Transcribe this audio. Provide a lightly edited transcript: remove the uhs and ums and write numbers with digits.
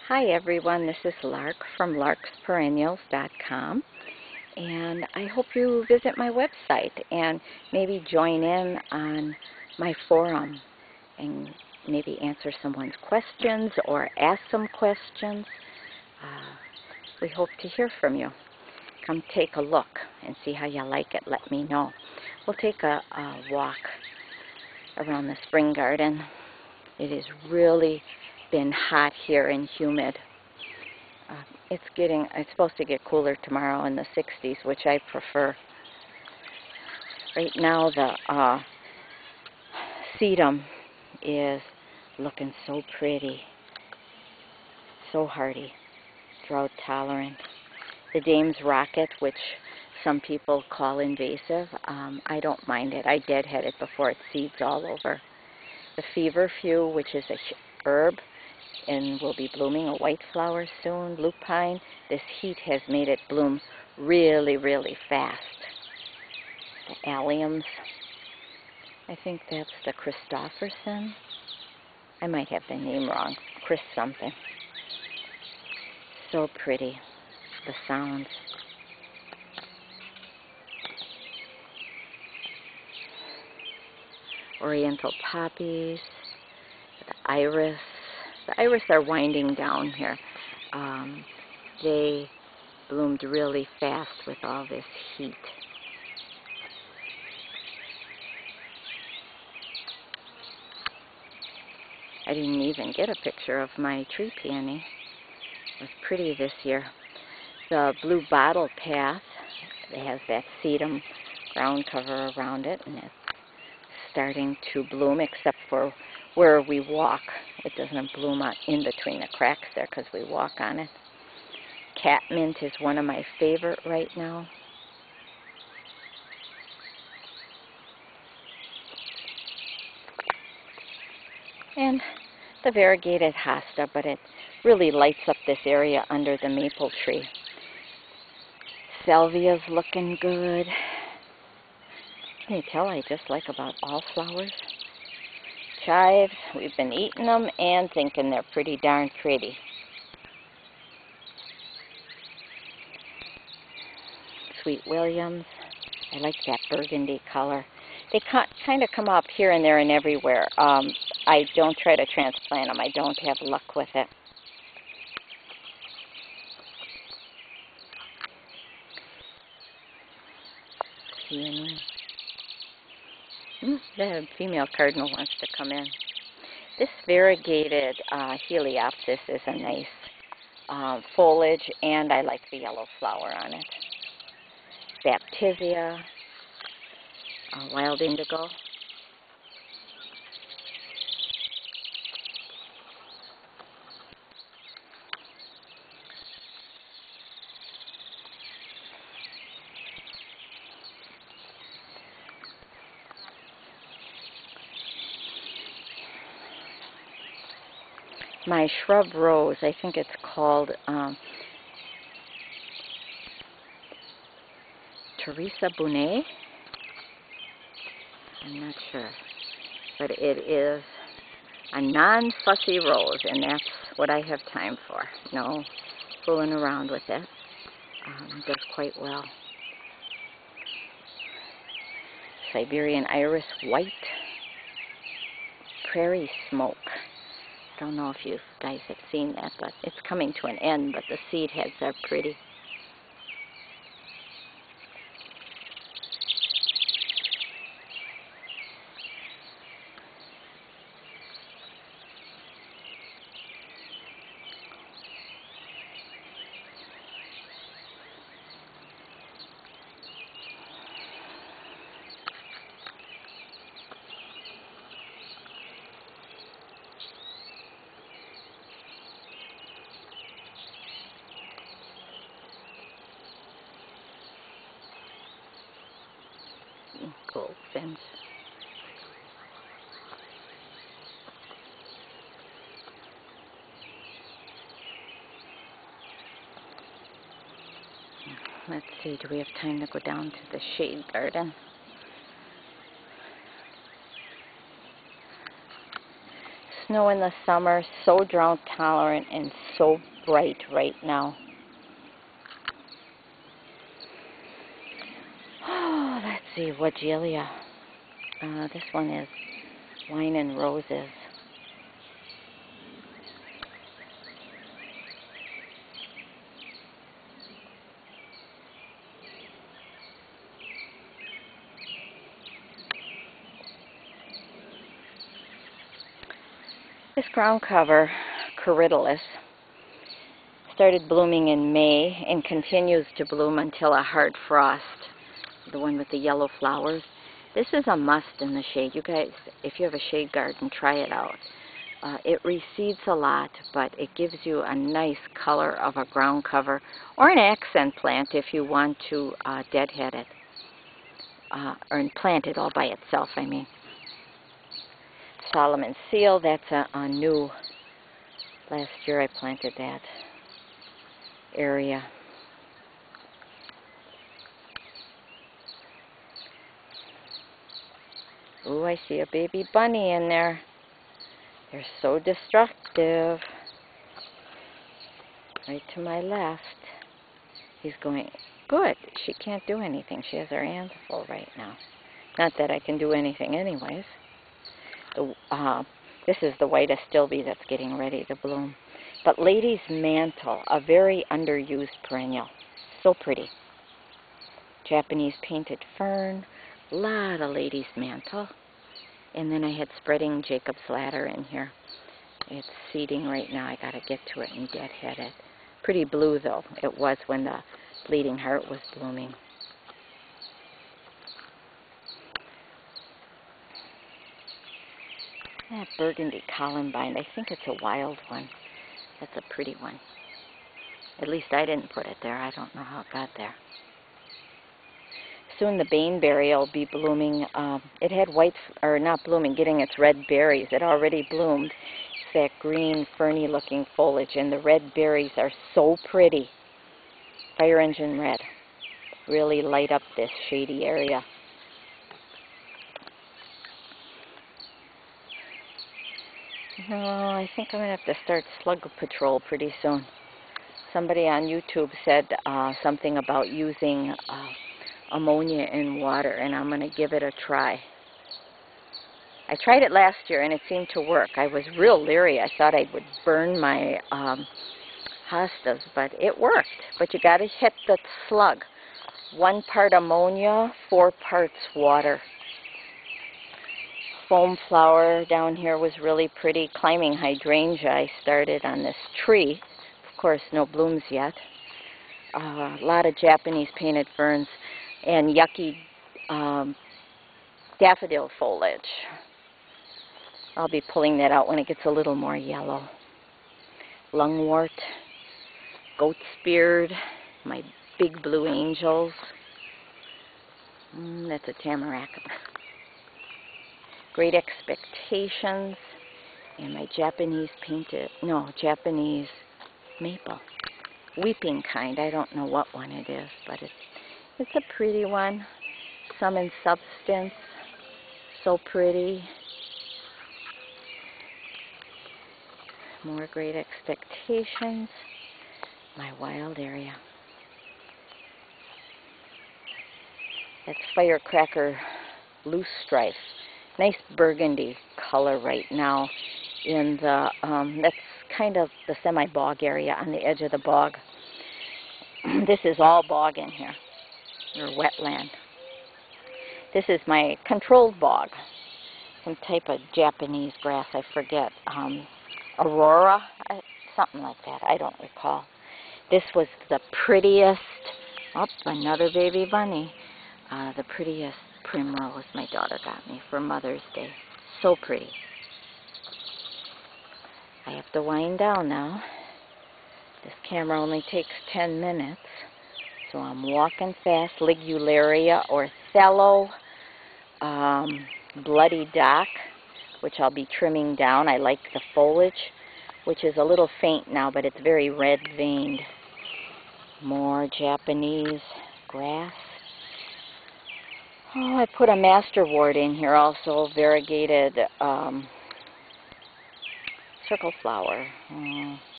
Hi everyone, this is Lark from LARK'Sperennials.com, and I hope you visit my website and maybe join in on my forum and maybe answer someone's questions or ask some questions. We hope to hear from you. Come take a look and see how you like it. Let me know. We'll take a walk around the spring garden. It has really been hot here and humid. It's supposed to get cooler tomorrow in the 60s, which I prefer. Right now the sedum is looking so pretty, so hardy, drought tolerant. The Dame's Rocket, which some people call invasive, I don't mind it. I deadhead it before it seeds all over. The Feverfew, which is a herb and will be blooming a white flower soon. Lupine, this heat has made it bloom really, really fast. The alliums, I think that's the Christopherson. I might have the name wrong. Chris something. So pretty, the sounds. Oriental poppies, the iris. The iris are winding down here. They bloomed really fast with all this heat. I didn't even get a picture of my tree peony. It was pretty this year. The blue bottle path, it has that sedum ground cover around it, and it's starting to bloom, except for where we walk. It doesn't bloom in between the cracks there because we walk on it. Catmint is one of my favorite right now. And the variegated hosta, but it really lights up this area under the maple tree. Salvia's looking good. Can you tell I just like about all flowers? Chives, we've been eating them and thinking they're pretty darn pretty. Sweet Williams, I like that burgundy color. They kind of come up here and there and everywhere. I don't try to transplant them. I don't have luck with it. Peony. The female cardinal wants to come in. This variegated Heliopsis is a nice foliage, and I like the yellow flower on it. Baptisia, wild indigo. My shrub rose, I think it's called Teresa Bonet. I'm not sure. But it is a non-fussy rose, and that's what I have time for. No fooling around with it. Does quite well. Siberian Iris White. Prairie Smoke. I don't know if you guys have seen that, but it's coming to an end, but the seed heads are pretty. Goldfinch. Let's see, do we have time to go down to the shade garden? snow in the summer, so drought tolerant and so bright right now. Oh, let's see, Wagelia. This one is Wine and Roses. This ground cover, Corydalis, started blooming in May and continues to bloom until a hard frost, the one with the yellow flowers. This is a must in the shade. You guys, if you have a shade garden, try it out. It reseeds a lot, but it gives you a nice color of a ground cover or an accent plant if you want to deadhead it, or plant it all by itself, I mean. Solomon Seal, that's a new, last year I planted that area. Ooh, I see a baby bunny in there. They're so destructive. Right to my left. He's going, good, she can't do anything. She has her hands full right now. Not that I can do anything anyways. This is the white astilbe that's getting ready to bloom. But Lady's Mantle, a very underused perennial. So pretty. Japanese painted fern, a lot of Lady's Mantle. And then I had spreading Jacob's Ladder in here. It's seeding right now. I got to get to it and deadhead it. Pretty blue though. It was when the Bleeding Heart was blooming. That burgundy columbine, I think it's a wild one. That's a pretty one. At least I didn't put it there. I don't know how it got there. Soon the baneberry will be blooming. It had white, or not blooming, getting its red berries. It already bloomed. It's that green, ferny looking foliage, and the red berries are so pretty. Fire engine red. Really light up this shady area. No, I think I'm going to have to start slug patrol pretty soon. Somebody on YouTube said something about using ammonia in water, and I'm going to give it a try. I tried it last year, and it seemed to work. I was real leery. I thought I would burn my hostas, but it worked. But you got to hit the slug. 1 part ammonia, 4 parts water. Foam flower down here was really pretty. Climbing hydrangea I started on this tree. Of course, no blooms yet. A lot of Japanese painted ferns and yucky daffodil foliage. I'll be pulling that out when it gets a little more yellow. Lungwort, goat's beard, my big blue angels. That's a tamarack. Great Expectations, and my Japanese maple. Weeping kind. I don't know what one it is, but it's a pretty one. Some in substance. So pretty. More Great Expectations. My wild area. That's Firecracker Loose Strife. Nice burgundy color right now in the, that's kind of the semi-bog area on the edge of the bog. This is all bog in here, or wetland. This is my controlled bog, some type of Japanese grass, I forget, Aurora, something like that, I don't recall. This was the prettiest, another baby bunny, the prettiest primrose my daughter got me for Mother's Day. So pretty. I have to wind down now. This camera only takes 10 minutes, so I'm walking fast. Ligularia Orthello, Bloody Dock, which I'll be trimming down. I like the foliage, which is a little faint now, but it's very red veined. More Japanese grass. Oh, I put a masterwort in here also, variegated circle flower.